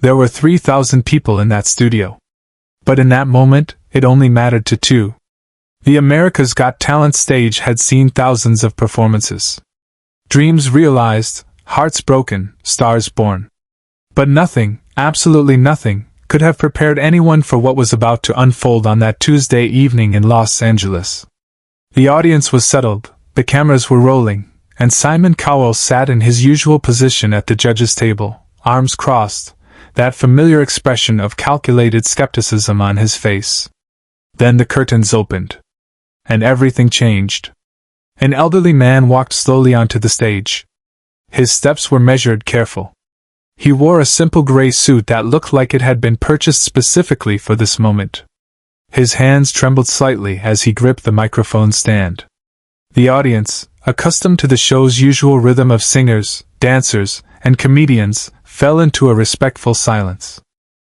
There were 3,000 people in that studio. But in that moment, it only mattered to two. The America's Got Talent stage had seen thousands of performances. Dreams realized, hearts broken, stars born. But nothing, absolutely nothing, could have prepared anyone for what was about to unfold on that Tuesday evening in Los Angeles. The audience was settled, the cameras were rolling, and Simon Cowell sat in his usual position at the judges' table, arms crossed, that familiar expression of calculated skepticism on his face. Then the curtains opened. And everything changed. An elderly man walked slowly onto the stage. His steps were measured, careful. He wore a simple gray suit that looked like it had been purchased specifically for this moment. His hands trembled slightly as he gripped the microphone stand. The audience, accustomed to the show's usual rhythm of singers, dancers, and comedians, fell into a respectful silence.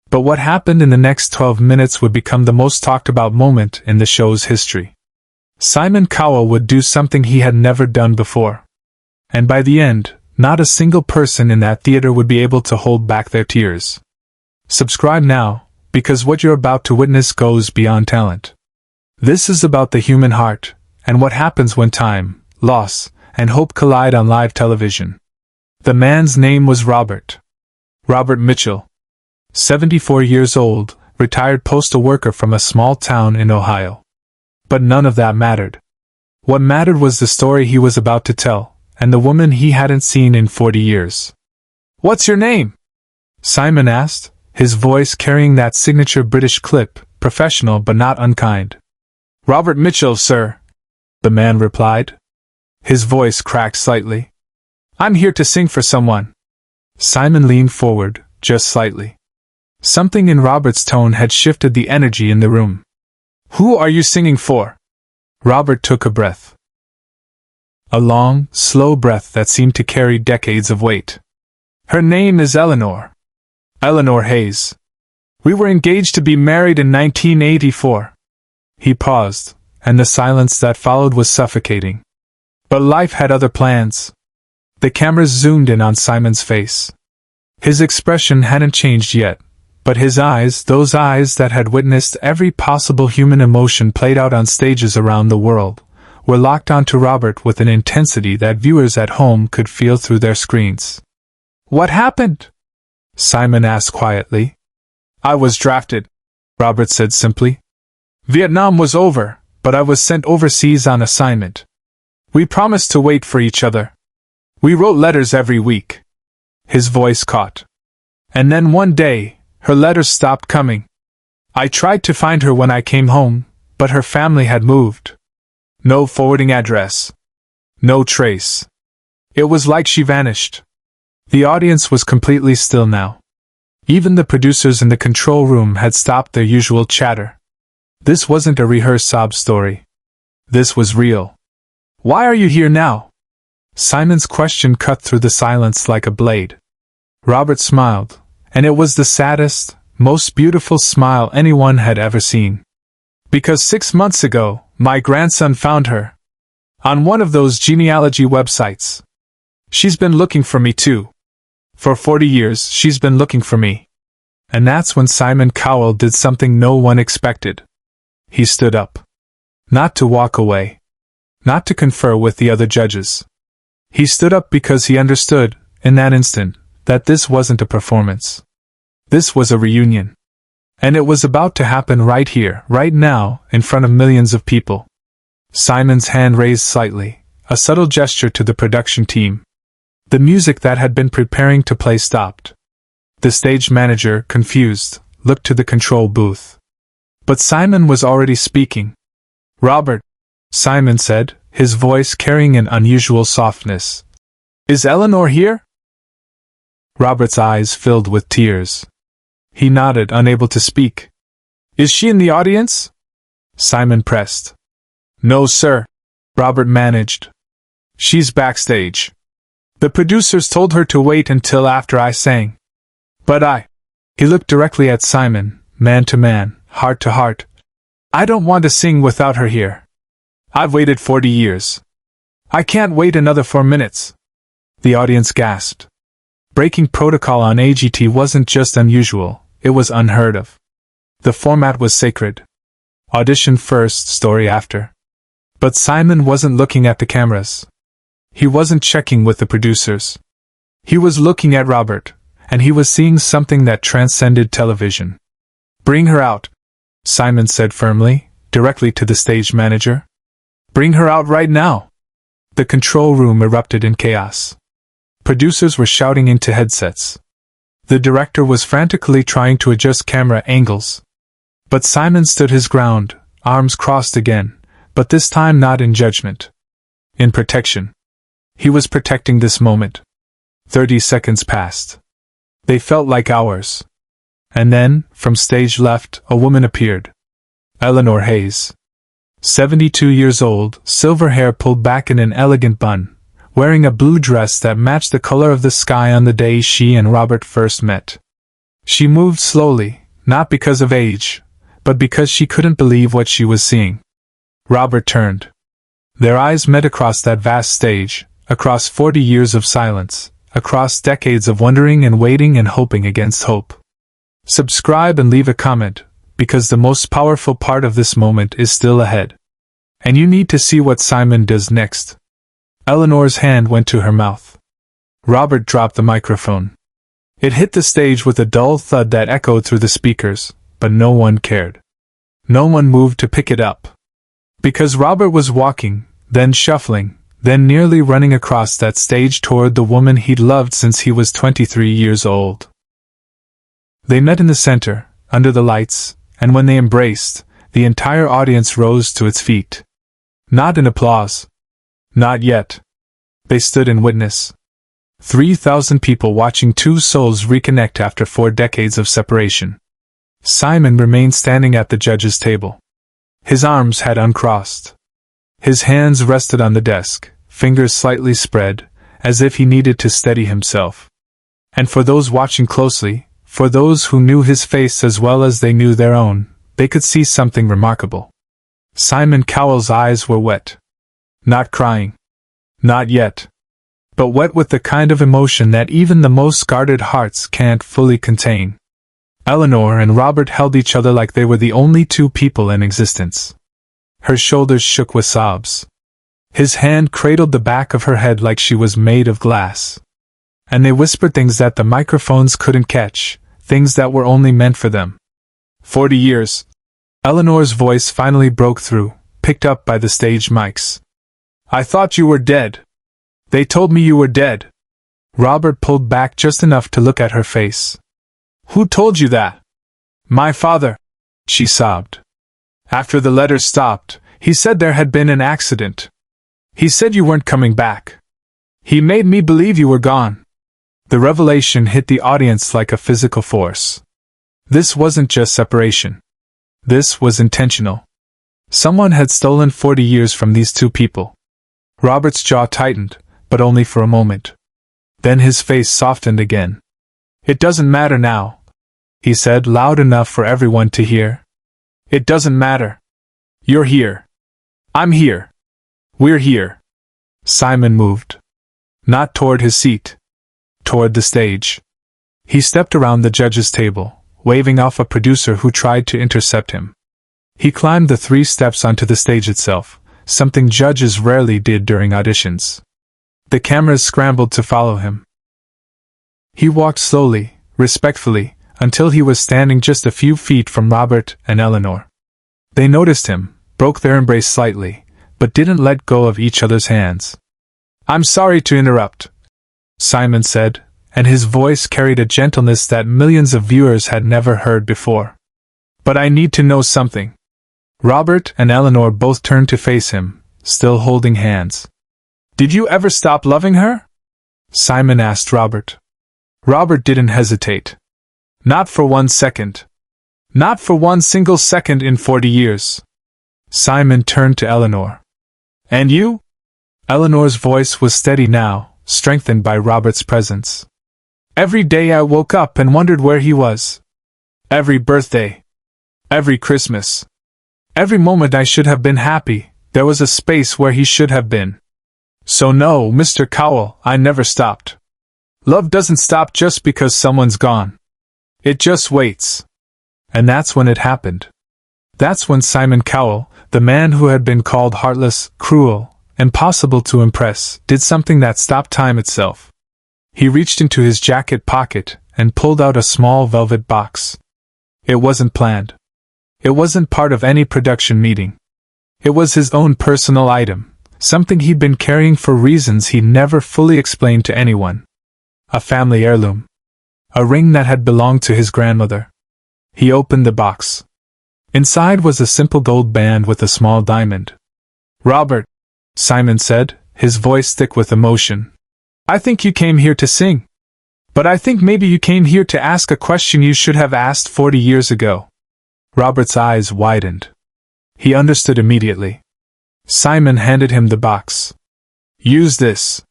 But what happened in the next 12 minutes would become the most talked about moment in the show's history. Simon Cowell would do something he had never done before. And by the end, not a single person in that theater would be able to hold back their tears. Subscribe now, because what you're about to witness goes beyond talent. This is about the human heart, and what happens when time, loss, and hope collide on live television. The man's name was Robert Mitchell. 74 years old, retired postal worker from a small town in Ohio. But none of that mattered. What mattered was the story he was about to tell, and the woman he hadn't seen in 40 years. "What's your name?" Simon asked, his voice carrying that signature British clip, professional but not unkind. "Robert Mitchell, sir," the man replied. His voice cracked slightly. "I'm here to sing for someone." Simon leaned forward, just slightly. Something in Robert's tone had shifted the energy in the room. "Who are you singing for?" Robert took a breath. A long, slow breath that seemed to carry decades of weight. "Her name is Eleanor Hayes. We were engaged to be married in 1984. He paused, and the silence that followed was suffocating. But life had other plans. The cameras zoomed in on Simon's face. His expression hadn't changed yet, but his eyes, those eyes that had witnessed every possible human emotion played out on stages around the world, were locked onto Robert with an intensity that viewers at home could feel through their screens. "What happened?" Simon asked quietly. "I was drafted," Robert said simply. "Vietnam was over, but I was sent overseas on assignment. We promised to wait for each other. We wrote letters every week." His voice caught. "And then one day, her letters stopped coming. I tried to find her when I came home, but her family had moved. No forwarding address. No trace. It was like she vanished." The audience was completely still now. Even the producers in the control room had stopped their usual chatter. This wasn't a rehearsed sob story. This was real. "Why are you here now?" Simon's question cut through the silence like a blade. Robert smiled, and it was the saddest, most beautiful smile anyone had ever seen. "Because 6 months ago, my grandson found her. On one of those genealogy websites. She's been looking for me too. For 40 years, she's been looking for me." And that's when Simon Cowell did something no one expected. He stood up. Not to walk away. Not to confer with the other judges. He stood up because he understood, in that instant, that this wasn't a performance. This was a reunion. And it was about to happen right here, right now, in front of millions of people. Simon's hand raised slightly, a subtle gesture to the production team. The music that had been preparing to play stopped. The stage manager, confused, looked to the control booth. But Simon was already speaking. "Robert," Simon said, his voice carrying an unusual softness. "Is Eleanor here?" Robert's eyes filled with tears. He nodded, unable to speak. "Is she in the audience?" Simon pressed. "No, sir," Robert managed. "She's backstage. The producers told her to wait until after I sang. But He looked directly at Simon, man to man, heart to heart. "I don't want to sing without her here. I've waited 40 years. I can't wait another 4 minutes." The audience gasped. Breaking protocol on AGT wasn't just unusual, it was unheard of. The format was sacred. Audition first, story after. But Simon wasn't looking at the cameras. He wasn't checking with the producers. He was looking at Robert, and he was seeing something that transcended television. "Bring her out," Simon said firmly, directly to the stage manager. "Bring her out right now." The control room erupted in chaos. Producers were shouting into headsets. The director was frantically trying to adjust camera angles. But Simon stood his ground, arms crossed again, but this time not in judgment. In protection. He was protecting this moment. 30 seconds passed. They felt like hours. And then, from stage left, a woman appeared. Eleanor Hayes. 72 years old, silver hair pulled back in an elegant bun, wearing a blue dress that matched the color of the sky on the day she and Robert first met. She moved slowly, not because of age, but because she couldn't believe what she was seeing. Robert turned. Their eyes met across that vast stage, across 40 years of silence, across decades of wondering and waiting and hoping against hope. Subscribe and leave a comment, because the most powerful part of this moment is still ahead. And you need to see what Simon does next. Eleanor's hand went to her mouth. Robert dropped the microphone. It hit the stage with a dull thud that echoed through the speakers, but no one cared. No one moved to pick it up. Because Robert was walking, then shuffling, then nearly running across that stage toward the woman he'd loved since he was 23 years old. They met in the center, under the lights, and when they embraced, the entire audience rose to its feet. Not in applause. Not yet. They stood in witness. 3,000 people watching two souls reconnect after 4 decades of separation. Simon remained standing at the judges' table. His arms had uncrossed. His hands rested on the desk, fingers slightly spread, as if he needed to steady himself. And for those watching closely, for those who knew his face as well as they knew their own, they could see something remarkable. Simon Cowell's eyes were wet. Not crying. Not yet. But wet with the kind of emotion that even the most guarded hearts can't fully contain. Eleanor and Robert held each other like they were the only two people in existence. Her shoulders shook with sobs. His hand cradled the back of her head like she was made of glass. And they whispered things that the microphones couldn't catch, things that were only meant for them. 40 years. Eleanor's voice finally broke through, picked up by the stage mics. "I thought you were dead. They told me you were dead." Robert pulled back just enough to look at her face. "Who told you that?" "My father," she sobbed. "After the letters stopped, he said there had been an accident. He said you weren't coming back. He made me believe you were gone." The revelation hit the audience like a physical force. This wasn't just separation. This was intentional. Someone had stolen 40 years from these two people. Robert's jaw tightened, but only for a moment. Then his face softened again. "It doesn't matter now," he said loud enough for everyone to hear. "It doesn't matter. You're here. I'm here. We're here." Simon moved. Not toward his seat. Toward the stage. He stepped around the judges' table, waving off a producer who tried to intercept him. He climbed the 3 steps onto the stage itself, something judges rarely did during auditions. The cameras scrambled to follow him. He walked slowly, respectfully, until he was standing just a few feet from Robert and Eleanor. They noticed him, broke their embrace slightly, but didn't let go of each other's hands. "I'm sorry to interrupt," Simon said, and his voice carried a gentleness that millions of viewers had never heard before. "But I need to know something." Robert and Eleanor both turned to face him, still holding hands. "Did you ever stop loving her?" Simon asked Robert. Robert didn't hesitate. "Not for 1 second. Not for 1 single second in 40 years. Simon turned to Eleanor. "And you?" Eleanor's voice was steady now, strengthened by Robert's presence. "Every day I woke up and wondered where he was. Every birthday. Every Christmas. Every moment I should have been happy, there was a space where he should have been. So no, Mr. Cowell, I never stopped. Love doesn't stop just because someone's gone. It just waits. And that's when it happened. That's when Simon Cowell, the man who had been called heartless, cruel, impossible to impress, did something that stopped time itself. He reached into his jacket pocket and pulled out a small velvet box. It wasn't planned. It wasn't part of any production meeting. It was his own personal item, something he'd been carrying for reasons he never fully explained to anyone. A family heirloom. A ring that had belonged to his grandmother. He opened the box. Inside was a simple gold band with a small diamond. "Robert," Simon said, his voice thick with emotion. "I think you came here to sing. But I think maybe you came here to ask a question you should have asked 40 years ago." Robert's eyes widened. He understood immediately. Simon handed him the box. "Use this.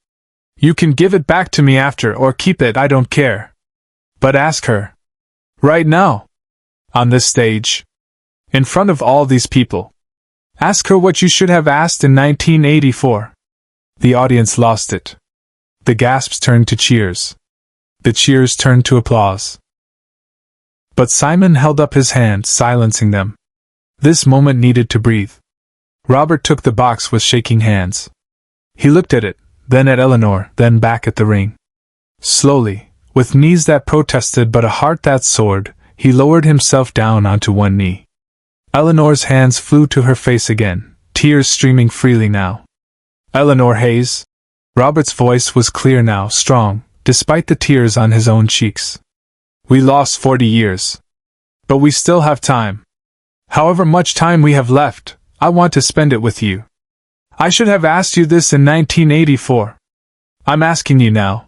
You can give it back to me after or keep it, I don't care. But ask her. Right now. On this stage. In front of all these people. Ask her what you should have asked in 1984. The audience lost it. The gasps turned to cheers. The cheers turned to applause. But Simon held up his hand, silencing them. This moment needed to breathe. Robert took the box with shaking hands. He looked at it, then at Eleanor, then back at the ring. Slowly, with knees that protested but a heart that soared, he lowered himself down onto one knee. Eleanor's hands flew to her face again, tears streaming freely now. "Eleanor Hayes." Robert's voice was clear now, strong, despite the tears on his own cheeks. "We lost 40 years. But we still have time. However much time we have left, I want to spend it with you. I should have asked you this in 1984. I'm asking you now.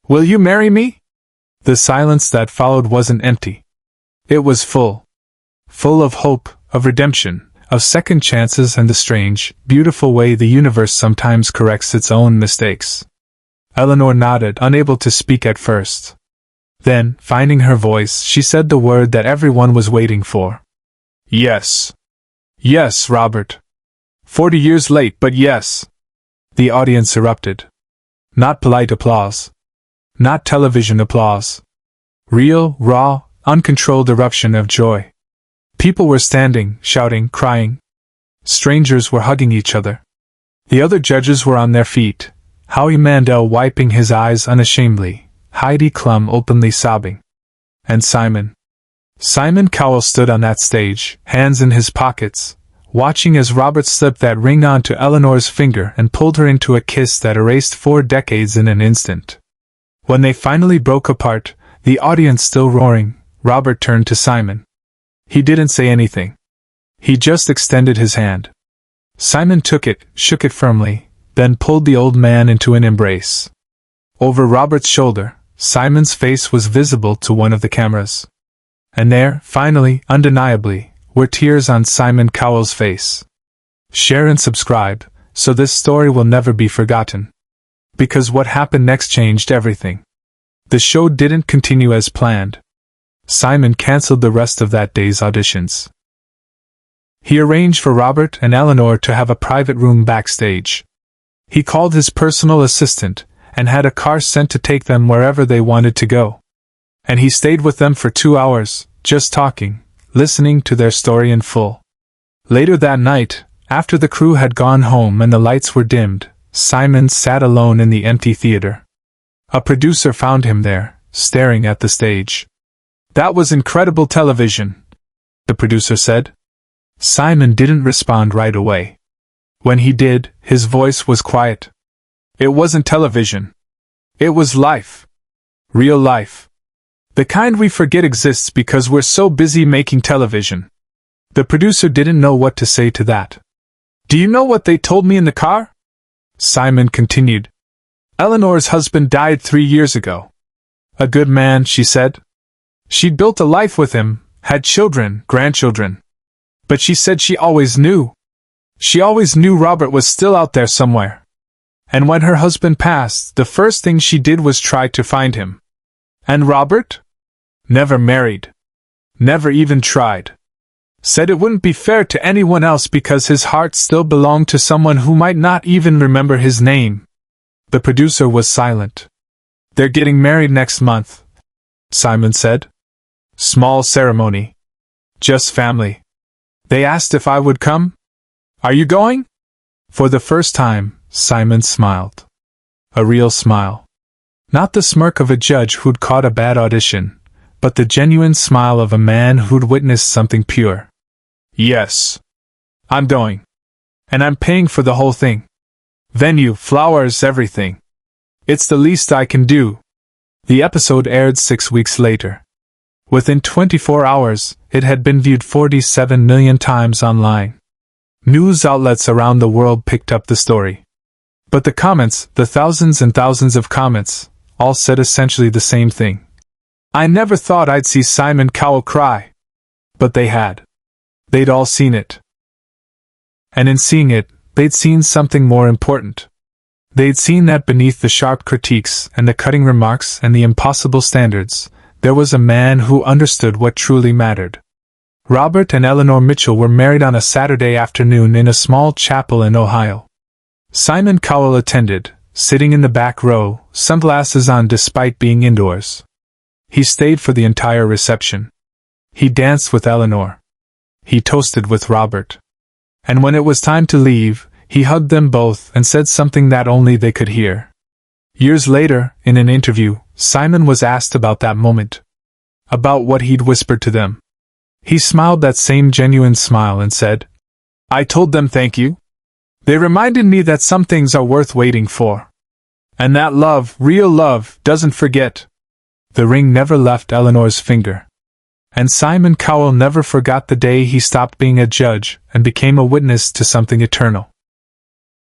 Will you marry me?" The silence that followed wasn't empty. It was full. Full of hope, of redemption, of second chances and the strange, beautiful way the universe sometimes corrects its own mistakes. Eleanor nodded, unable to speak at first. Then, finding her voice, she said the word that everyone was waiting for. "Yes. Yes, Robert. 40 years late, but yes." The audience erupted. Not polite applause. Not television applause. Real, raw, uncontrolled eruption of joy. People were standing, shouting, crying. Strangers were hugging each other. The other judges were on their feet, Howie Mandel wiping his eyes unashamedly, Heidi Klum openly sobbing. And Simon Cowell stood on that stage, hands in his pockets, watching as Robert slipped that ring onto Eleanor's finger and pulled her into a kiss that erased 4 decades in an instant. When they finally broke apart, the audience still roaring, Robert turned to Simon. He didn't say anything. He just extended his hand. Simon took it, shook it firmly, then pulled the old man into an embrace. Over Robert's shoulder, Simon's face was visible to one of the cameras. And there, finally, undeniably, were tears on Simon Cowell's face. Share and subscribe, so this story will never be forgotten. Because what happened next changed everything. The show didn't continue as planned. Simon cancelled the rest of that day's auditions. He arranged for Robert and Eleanor to have a private room backstage. He called his personal assistant, and had a car sent to take them wherever they wanted to go. And he stayed with them for 2 hours, just talking, listening to their story in full. Later that night, after the crew had gone home and the lights were dimmed, Simon sat alone in the empty theater. A producer found him there, staring at the stage. "That was incredible television," the producer said. Simon didn't respond right away. When he did, his voice was quiet. "It wasn't television. It was life. Real life. The kind we forget exists because we're so busy making television." The producer didn't know what to say to that. "Do you know what they told me in the car?" Simon continued. "Eleanor's husband died 3 years ago. A good man, she said. She'd built a life with him, had children, grandchildren. But she said she always knew. She always knew Robert was still out there somewhere. And when her husband passed, the first thing she did was try to find him. And Robert? Never married. Never even tried. Said it wouldn't be fair to anyone else because his heart still belonged to someone who might not even remember his name." The producer was silent. They're getting married next month, Simon said. Small ceremony. Just family. They asked if I would come. Are you going? For the first time, Simon smiled. A real smile. Not the smirk of a judge who'd caught a bad audition, but the genuine smile of a man who'd witnessed something pure. Yes. I'm going. And I'm paying for the whole thing. Venue, flowers, everything. It's the least I can do. The episode aired 6 weeks later. Within 24 hours, it had been viewed 47 million times online. News outlets around the world picked up the story. But the comments, the thousands and thousands of comments, all said essentially the same thing. I never thought I'd see Simon Cowell cry. But they had. They'd all seen it. And in seeing it, they'd seen something more important. They'd seen that beneath the sharp critiques and the cutting remarks and the impossible standards, there was a man who understood what truly mattered. Robert and Eleanor Mitchell were married on a Saturday afternoon in a small chapel in Ohio. Simon Cowell attended, sitting in the back row, sunglasses on despite being indoors. He stayed for the entire reception. He danced with Eleanor. He toasted with Robert. And when it was time to leave, he hugged them both and said something that only they could hear. Years later, in an interview, Simon was asked about that moment. About what he'd whispered to them. He smiled that same genuine smile and said, I told them thank you. They reminded me that some things are worth waiting for. And that love, real love, doesn't forget. The ring never left Eleanor's finger. And Simon Cowell never forgot the day he stopped being a judge and became a witness to something eternal.